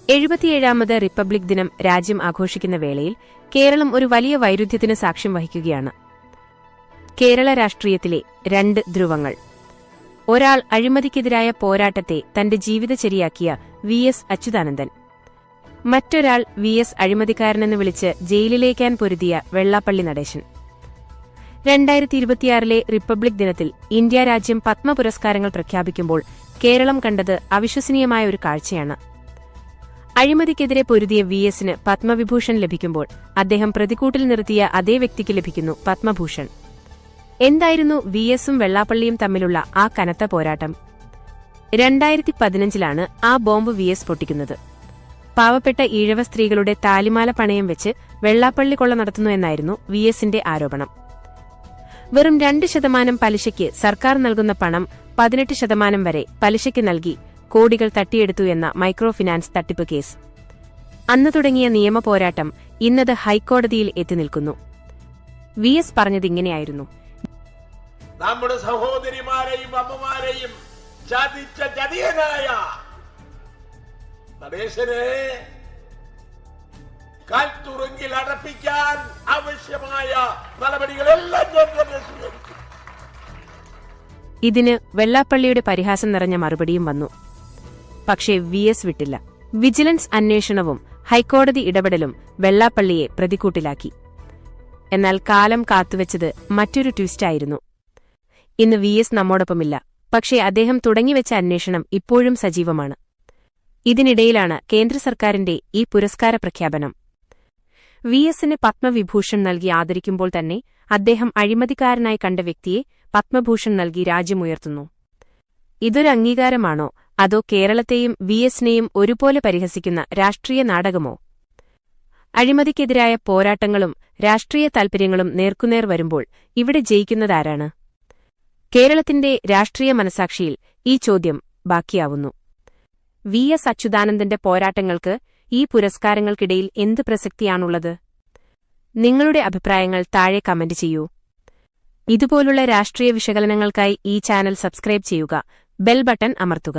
77ാമത് republic ദിനം രാജ്യം ആഘോഷിക്കുന്ന വേളയിൽ കേരളം ഒരു വലിയ വൈരുദ്ധ്യത്തിന് സാക്ഷ്യം വഹിക്കുകയാണ്. കേരള രാഷ്ട്രീയത്തിലെ രണ്ട് ധ്രുവങ്ങൾ. ഒരാൾ അഴിമതിക്കെതിരായ പോരാട്ടത്തെ തന്റെ ജീവിതചര്യയാക്കിയ വി.എസ്. അച്യുതാനന്ദൻ. മറ്റൊരാൾ വി.എസ്. അഴിമതിക്കാരനെന്ന് വിളിച്ച് ജയിലിലേക്കാൻ പൊരുതിയ വെള്ളാപ്പള്ളി നടേശൻ. 2026 റിപ്പബ്ലിക് ദിനത്തിൽ ഇന്ത്യ രാജ്യം പത്മ പുരസ്കാരങ്ങൾ പ്രഖ്യാപിക്കുമ്പോൾ കേരളം കണ്ടത് അവിശ്വസനീയമായ ഒരു കാഴ്ചയാണ്. അഴിമതിക്കെതിരെ പൊരുതിയ വി.എസിന് പത്മവിഭൂഷൺ ലഭിക്കുമ്പോൾ അദ്ദേഹം പ്രതിക്കൂട്ടിൽ നിർത്തിയ അതേ വ്യക്തിക്ക് ലഭിക്കുന്നു പത്മഭൂഷൺ. എന്തായിരുന്നു വി.എസും വെള്ളാപ്പള്ളിയും തമ്മിലുള്ള ആ കനത്ത പോരാട്ടം? 2015 ആ ബോംബ് വി.എസ്. പൊട്ടിക്കുന്നത്. പാവപ്പെട്ട ഈഴവ സ്ത്രീകളുടെ താലിമാല പണയം വെച്ച് വെള്ളാപ്പള്ളി കൊള്ള നടത്തുന്നു എന്നായിരുന്നു വി.എസിന്റെ ആരോപണം. വെറും 2% പലിശയ്ക്ക് സർക്കാർ നൽകുന്ന പണം 18% വരെ പലിശയ്ക്ക് നൽകി കോടികൾ തട്ടിയെടുത്തു എന്ന മൈക്രോ ഫിനാൻസ് തട്ടിപ്പ് കേസ്. അന്ന് തുടങ്ങിയ നിയമ പോരാട്ടം ഇന്നത് ഹൈക്കോടതിയിൽ എത്തിനിൽക്കുന്നു. വി.എസ്. പറഞ്ഞതിങ്ങനെയായിരുന്നു: നമ്മുടെ സഹോദരിമാരെയും അമ്മമാരെയും ചതിച്ച ചതിയനായ നടേശനെ കാൽത്തുറുങ്കിൽ അടപ്പിക്കാൻ ആവശ്യമായ നടപടികളെല്ലാം സ്വീകരിക്കും. ഇതിന് വെള്ളാപ്പള്ളിയുടെ പരിഹാസം നിറഞ്ഞ മറുപടിയും വന്നു. പക്ഷേ വി.എസ്. വിട്ടില്ല. വിജിലൻസ് അന്വേഷണവും ഹൈക്കോടതി ഇടപെടലും വെള്ളാപ്പള്ളിയെ പ്രതിക്കൂട്ടിലാക്കി. എന്നാൽ കാലം കാത്തുവെച്ചത് മറ്റൊരു ട്വിസ്റ്റായിരുന്നു. ഇന്ന് വി.എസ്. നമ്മോടൊപ്പമില്ല. പക്ഷേ അദ്ദേഹം തുടങ്ങിവെച്ച അന്വേഷണം ഇപ്പോഴും സജീവമാണ്. ഇതിനിടയിലാണ് കേന്ദ്ര സർക്കാരിന്റെ ഈ പുരസ്കാര പ്രഖ്യാപനം. വി.എസിന് പത്മവിഭൂഷൺ നൽകി ആദരിക്കുമ്പോൾ തന്നെ അദ്ദേഹം അഴിമതിക്കാരനായി കണ്ട വ്യക്തിയെ പത്മഭൂഷൺ നൽകി രാജ്യമുയർത്തുന്നു. ഇതൊരു അംഗീകാരമാണോ, അതോ കേരളത്തെയും വി.എസിനെയും ഒരുപോലെ പരിഹസിക്കുന്ന രാഷ്ട്രീയ നാടകമോ? അഴിമതിക്കെതിരായ പോരാട്ടങ്ങളും രാഷ്ട്രീയ താൽപര്യങ്ങളും നേർക്കുനേർ വരുമ്പോൾ ഇവിടെ ജയിക്കുന്നതാരാണ്? കേരളത്തിന്റെ രാഷ്ട്രീയ മനസാക്ഷിയിൽ ഈ ചോദ്യം ബാക്കിയാവുന്നു. വി.എസ്. അച്യുതാനന്ദന്റെ പോരാട്ടങ്ങൾക്ക് ഈ പുരസ്കാരങ്ങൾക്കിടയിൽ എന്ത് പ്രസക്തിയാണുള്ളത്? നിങ്ങളുടെ അഭിപ്രായങ്ങൾ താഴെ കമന്റ് ചെയ്യൂ. ഇതുപോലുള്ള രാഷ്ട്രീയ വിശകലനങ്ങൾക്കായി ഈ ചാനൽ സബ്സ്ക്രൈബ് ചെയ്യുക, ബെൽ ബട്ടൺ അമർത്തുക.